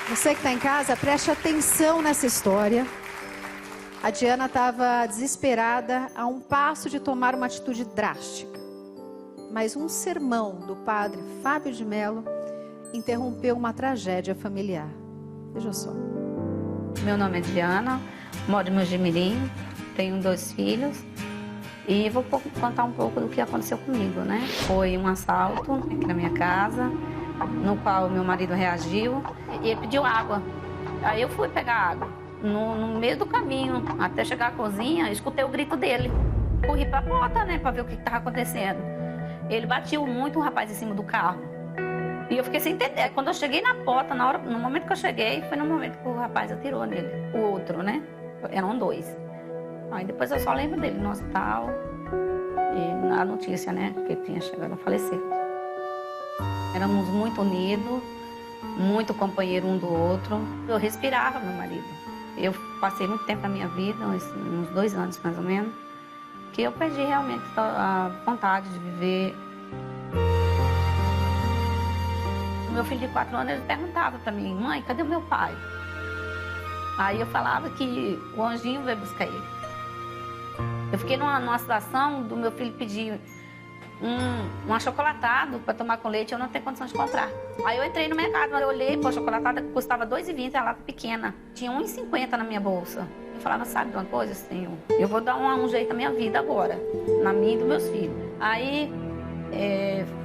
Você que está em casa, preste atenção nessa história. A Diana estava desesperada, a um passo de tomar uma atitude drástica. Mas um sermão do padre Fábio de Mello interrompeu uma tragédia familiar. Veja só. Meu nome é Diana, moro em Mojimirim, tenho 2 filhos. E vou contar um pouco do que aconteceu comigo, né? Foi um assalto aqui na minha casa, no qual meu marido reagiu e ele pediu água. Aí eu fui pegar água. No meio do caminho, até chegar à cozinha, escutei o grito dele. Corri pra porta, né, pra ver o que estava acontecendo. Ele bateu muito o rapaz em cima do carro. E eu fiquei sem entender. Quando eu cheguei na porta, no momento que eu cheguei, foi no momento que o rapaz atirou nele. O outro, né? Eram 2. Aí depois eu só lembro dele no hospital e a notícia, né, que ele tinha chegado a falecer. Éramos muito unidos, muito companheiro um do outro. Eu respirava meu marido. Eu passei muito tempo na minha vida, uns 2 anos mais ou menos, que eu perdi realmente a vontade de viver. Meu filho de 4 anos, ele perguntava para mim: mãe, cadê o meu pai? Aí eu falava que o anjinho veio buscar ele. Eu fiquei numa situação do meu filho pedir um achocolatado para tomar com leite, eu não tenho condição de comprar. Aí eu entrei no mercado, eu olhei, pô, a chocolatada custava R$2,20, a lata pequena. Tinha R$1,50 na minha bolsa. Eu falava: sabe de uma coisa, Senhor? Eu vou dar um jeito na minha vida agora, na minha e dos meus filhos. Aí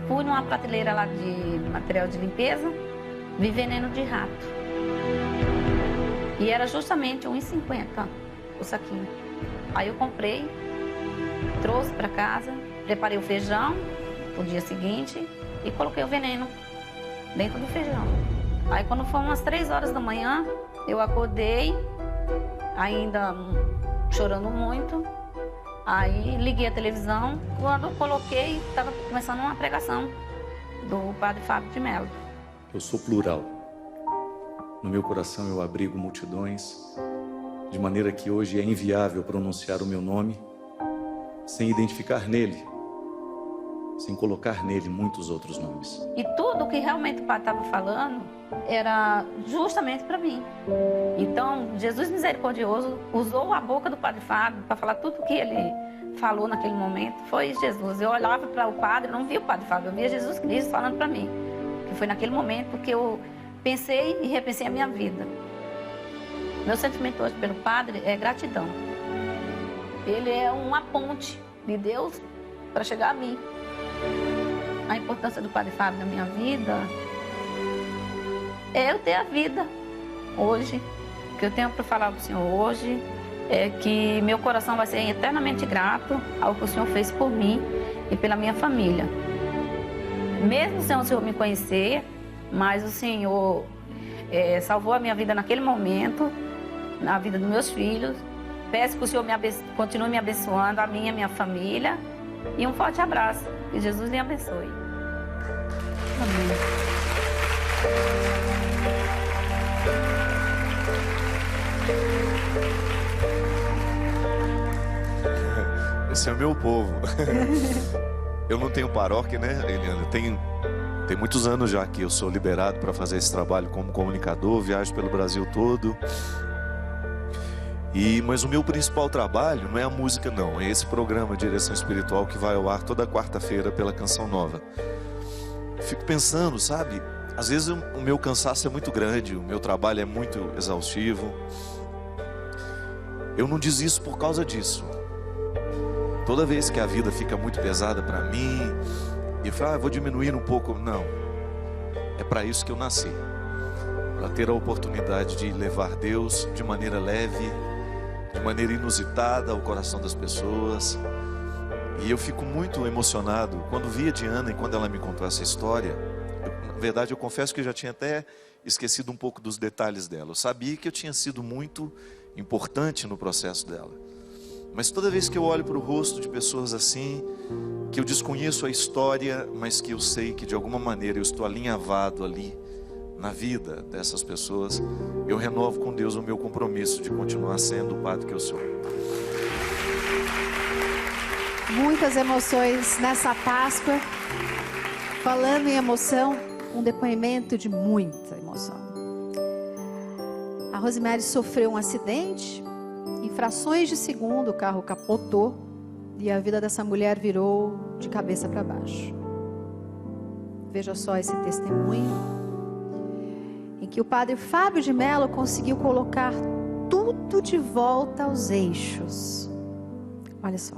fui numa prateleira lá de material de limpeza, vi veneno de rato. E era justamente R$1,50 o saquinho. Aí eu comprei, trouxe para casa, preparei o feijão no dia seguinte e coloquei o veneno dentro do feijão. Aí quando foi umas 3 horas da manhã, eu acordei, ainda chorando muito. Aí liguei a televisão, quando eu coloquei, estava começando uma pregação do padre Fábio de Mello. Eu sou plural. No meu coração eu abrigo multidões, de maneira que hoje é inviável pronunciar o meu nome sem identificar nele, sem colocar nele muitos outros nomes. E tudo que realmente o padre estava falando era justamente para mim. Então, Jesus misericordioso usou a boca do padre Fábio para falar tudo o que ele falou naquele momento. Foi Jesus. Eu olhava para o padre, não via o padre Fábio, eu via Jesus Cristo falando para mim. Que foi naquele momento que eu pensei e repensei a minha vida. Meu sentimento hoje pelo padre é gratidão. Ele é uma ponte de Deus para chegar a mim. A importância do padre Fábio na minha vida é eu ter a vida hoje. O que eu tenho para falar para o Senhor hoje é que meu coração vai ser eternamente grato ao que o Senhor fez por mim e pela minha família. Mesmo sem o Senhor me conhecer, mas o Senhor salvou a minha vida naquele momento, na vida dos meus filhos. Peço que o Senhor continue me abençoando, a mim e a minha família. E um forte abraço. Que Jesus lhe abençoe. Amém. Esse é o meu povo. Eu não tenho paróquia, né, Eliana? Tem muitos anos já que eu sou liberado para fazer esse trabalho como comunicador, viajo pelo Brasil todo. Mas o meu principal trabalho não é a música, não. É esse programa Direção Espiritual que vai ao ar toda quarta-feira pela Canção Nova. Fico pensando, sabe? Às vezes o meu cansaço é muito grande, o meu trabalho é muito exaustivo. Eu não desisto por causa disso. Toda vez que a vida fica muito pesada para mim, e falo, vou diminuir um pouco. Não. É para isso que eu nasci. Para ter a oportunidade de levar Deus de maneira leve, de maneira inusitada ao coração das pessoas. E eu fico muito emocionado quando vi a Diana e quando ela me contou essa história. Na verdade, eu confesso que eu já tinha até esquecido um pouco dos detalhes dela. Eu sabia que eu tinha sido muito importante no processo dela. Mas toda vez que eu olho para o rosto de pessoas assim, que eu desconheço a história, mas que eu sei que de alguma maneira eu estou alinhavado ali na vida dessas pessoas, eu renovo com Deus o meu compromisso de continuar sendo o padre que eu sou. Muitas emoções nessa Páscoa. Falando em emoção, um depoimento de muita emoção. A Rosemary sofreu um acidente, em frações de segundo o carro capotou e a vida dessa mulher virou de cabeça para baixo. Veja só esse testemunho, em que o padre Fábio de Mello conseguiu colocar tudo de volta aos eixos. Olha só.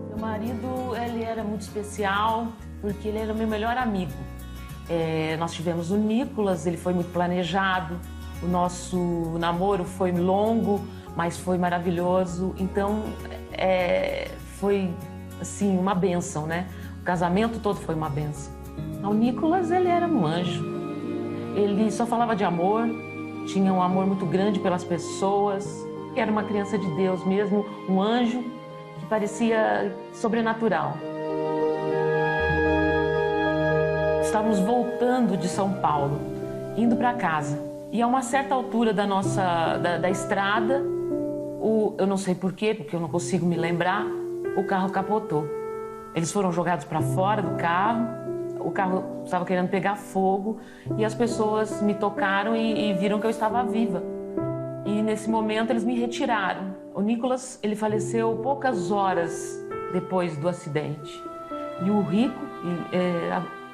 Meu marido, ele era muito especial, porque ele era o meu melhor amigo. Nós tivemos o Nicolas, ele foi muito planejado, o nosso namoro foi longo, mas foi maravilhoso. Então, foi, assim, uma bênção, né? O casamento todo foi uma bênção. O Nicolas, ele era um anjo. Ele só falava de amor, tinha um amor muito grande pelas pessoas. Era uma criança de Deus mesmo, um anjo que parecia sobrenatural. Estávamos voltando de São Paulo, indo para casa. E a uma certa altura da estrada, eu não sei porquê, porque eu não consigo me lembrar, o carro capotou. Eles foram jogados para fora do carro, o carro estava querendo pegar fogo e as pessoas me tocaram e viram que eu estava viva. E nesse momento eles me retiraram. O Nicolas, ele faleceu poucas horas depois do acidente. E o Rico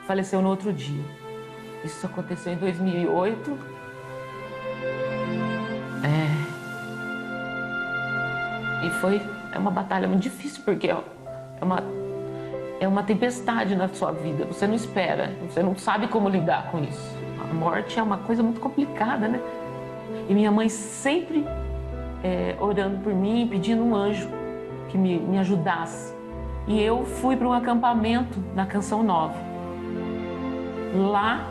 faleceu no outro dia. Isso aconteceu em 2008. É uma batalha muito difícil, porque é uma tempestade na sua vida. Você não espera, você não sabe como lidar com isso. A morte é uma coisa muito complicada, né? E minha mãe sempre orando por mim, pedindo um anjo que me ajudasse. E eu fui para um acampamento na Canção Nova. Lá,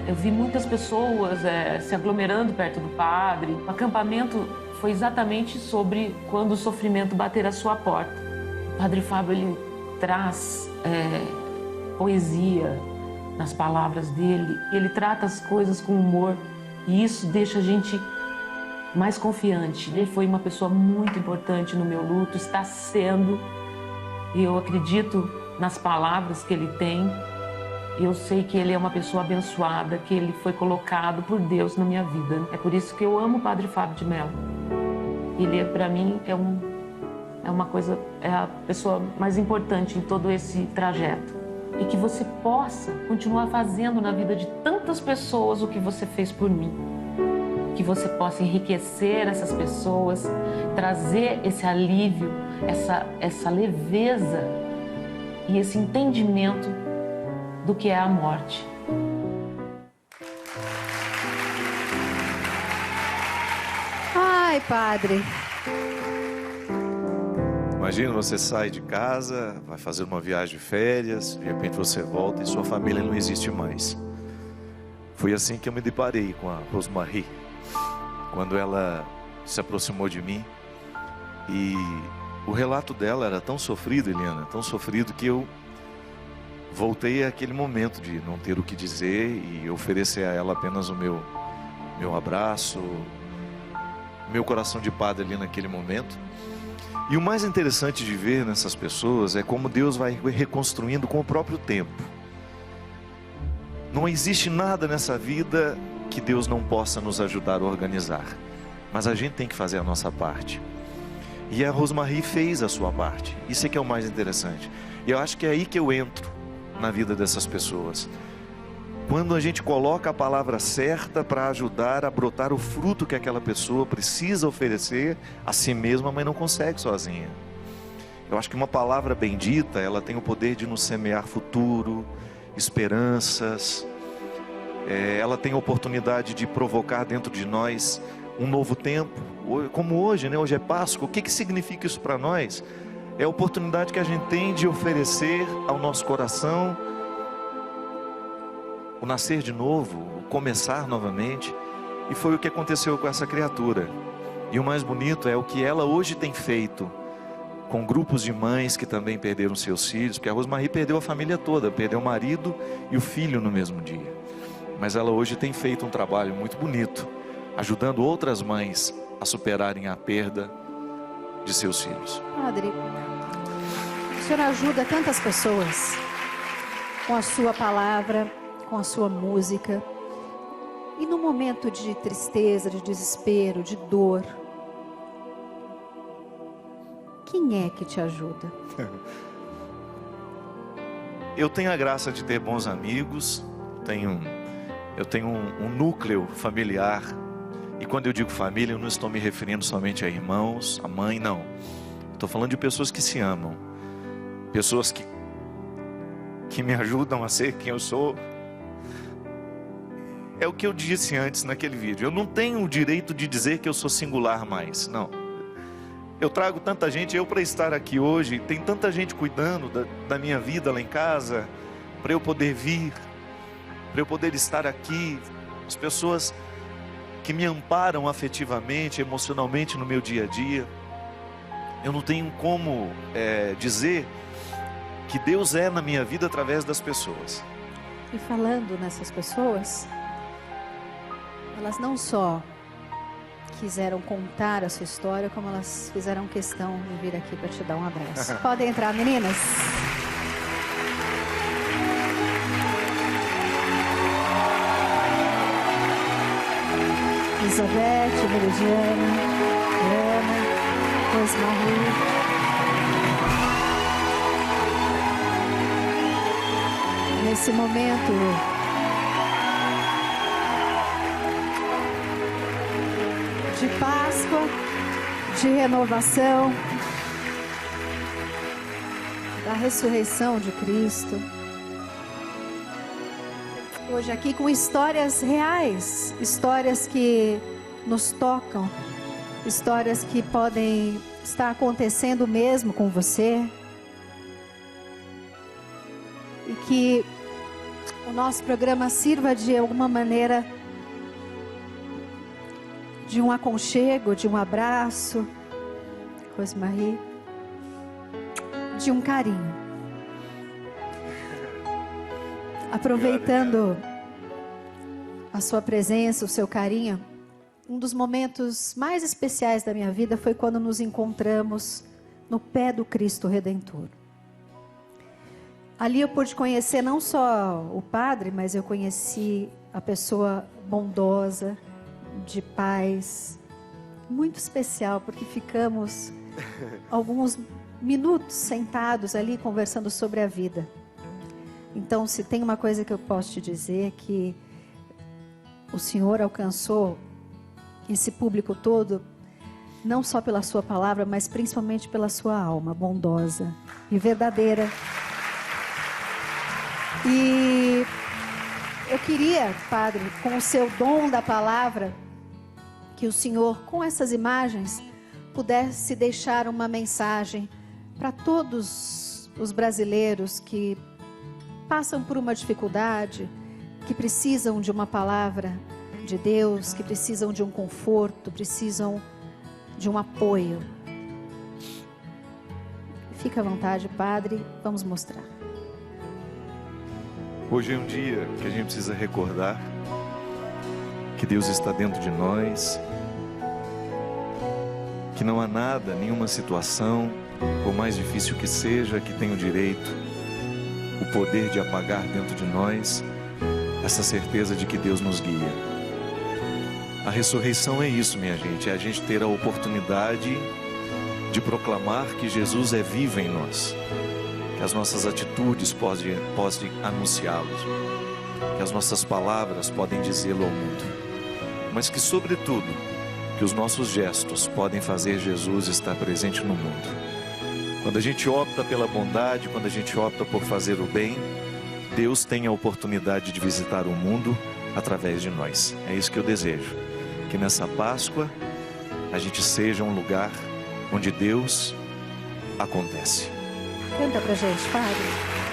eu vi muitas pessoas se aglomerando perto do padre. O acampamento foi exatamente sobre quando o sofrimento bater à sua porta. O Padre Fábio, ele traz poesia nas palavras dele. Ele trata as coisas com humor e isso deixa a gente mais confiante. Ele foi uma pessoa muito importante no meu luto, está sendo. E eu acredito nas palavras que ele tem. Eu sei que ele é uma pessoa abençoada, que ele foi colocado por Deus na minha vida. É por isso que eu amo o Padre Fábio de Mello. Ele, para mim, é a pessoa mais importante em todo esse trajeto. E que você possa continuar fazendo na vida de tantas pessoas o que você fez por mim. Que você possa enriquecer essas pessoas, trazer esse alívio, essa leveza e esse entendimento do que é a morte. Ai, padre. Imagina, você sai de casa, vai fazer uma viagem de férias, de repente você volta e sua família não existe mais. Foi assim que eu me deparei com a Rosemary, quando ela se aproximou de mim. E o relato dela era tão sofrido, Eliana, tão sofrido, que eu voltei àquele momento de não ter o que dizer e oferecer a ela apenas o meu abraço, meu coração de padre ali naquele momento. E o mais interessante de ver nessas pessoas é como Deus vai reconstruindo com o próprio tempo. Não existe nada nessa vida que Deus não possa nos ajudar a organizar, mas a gente tem que fazer a nossa parte. E a Rosemary fez a sua parte. Isso é que é o mais interessante. E eu acho que é aí que eu entro na vida dessas pessoas. Quando a gente coloca a palavra certa para ajudar a brotar o fruto que aquela pessoa precisa oferecer a si mesma, mas não consegue sozinha. Eu acho que uma palavra bendita, ela tem o poder de nos semear futuro, esperanças. Ela tem a oportunidade de provocar dentro de nós um novo tempo. Como hoje, né? Hoje é Páscoa. O que significa isso para nós? É a oportunidade que a gente tem de oferecer ao nosso coração o nascer de novo, o começar novamente. E foi o que aconteceu com essa criatura. E o mais bonito é o que ela hoje tem feito com grupos de mães que também perderam seus filhos, porque a Rosemary perdeu a família toda, perdeu o marido e o filho no mesmo dia. Mas ela hoje tem feito um trabalho muito bonito, ajudando outras mães a superarem a perda de seus filhos. Padre, o senhor ajuda tantas pessoas com a sua palavra, com a sua música. E no momento de tristeza, de desespero, de dor, quem é que te ajuda? Eu tenho a graça de ter bons amigos, eu tenho um núcleo familiar. E quando eu digo família, eu não estou me referindo somente a irmãos, a mãe, não. Estou falando de pessoas que se amam. Pessoas que me ajudam a ser quem eu sou. É o que eu disse antes naquele vídeo. Eu não tenho o direito de dizer que eu sou singular mais, não. Eu trago tanta gente, eu para estar aqui hoje, tem tanta gente cuidando da minha vida lá em casa, para eu poder vir, para eu poder estar aqui. As pessoas que me amparam afetivamente, emocionalmente no meu dia a dia. Eu não tenho como dizer que Deus é na minha vida através das pessoas. E falando nessas pessoas, elas não só quiseram contar a sua história, como elas fizeram questão de vir aqui para te dar um abraço. Podem entrar, meninas. Elizabeth, Meridiana, Ana, Rosmarie. Nesse momento de Páscoa, de renovação, da ressurreição de Cristo. Hoje aqui com histórias reais, histórias que nos tocam, histórias que podem estar acontecendo mesmo com você. E que o nosso programa sirva de alguma maneira de um aconchego, de um abraço, Rosmarie, de um carinho. Aproveitando a sua presença, o seu carinho, um dos momentos mais especiais da minha vida foi quando nos encontramos no pé do Cristo Redentor. Ali eu pude conhecer não só o padre, mas eu conheci a pessoa bondosa, de paz, muito especial, porque ficamos alguns minutos sentados ali conversando sobre a vida. Então, se tem uma coisa que eu posso te dizer, é que o Senhor alcançou esse público todo, não só pela sua palavra, mas principalmente pela sua alma bondosa e verdadeira. E eu queria, Padre, com o seu dom da palavra, que o Senhor, com essas imagens, pudesse deixar uma mensagem para todos os brasileiros que passam por uma dificuldade, que precisam de uma palavra de Deus, que precisam de um conforto, precisam de um apoio. Fica à vontade, Padre, vamos mostrar. Hoje é um dia que a gente precisa recordar que Deus está dentro de nós, que não há nada, nenhuma situação, por mais difícil que seja, que tenha o direito, o poder de apagar dentro de nós essa certeza de que Deus nos guia. A ressurreição é isso, minha gente, é a gente ter a oportunidade de proclamar que Jesus é vivo em nós, que as nossas atitudes podem anunciá-lo, que as nossas palavras podem dizê-lo ao mundo, mas que, sobretudo, que os nossos gestos podem fazer Jesus estar presente no mundo. Quando a gente opta pela bondade, quando a gente opta por fazer o bem, Deus tem a oportunidade de visitar o mundo através de nós. É isso que eu desejo, que nessa Páscoa a gente seja um lugar onde Deus acontece. Canta pra gente, Padre.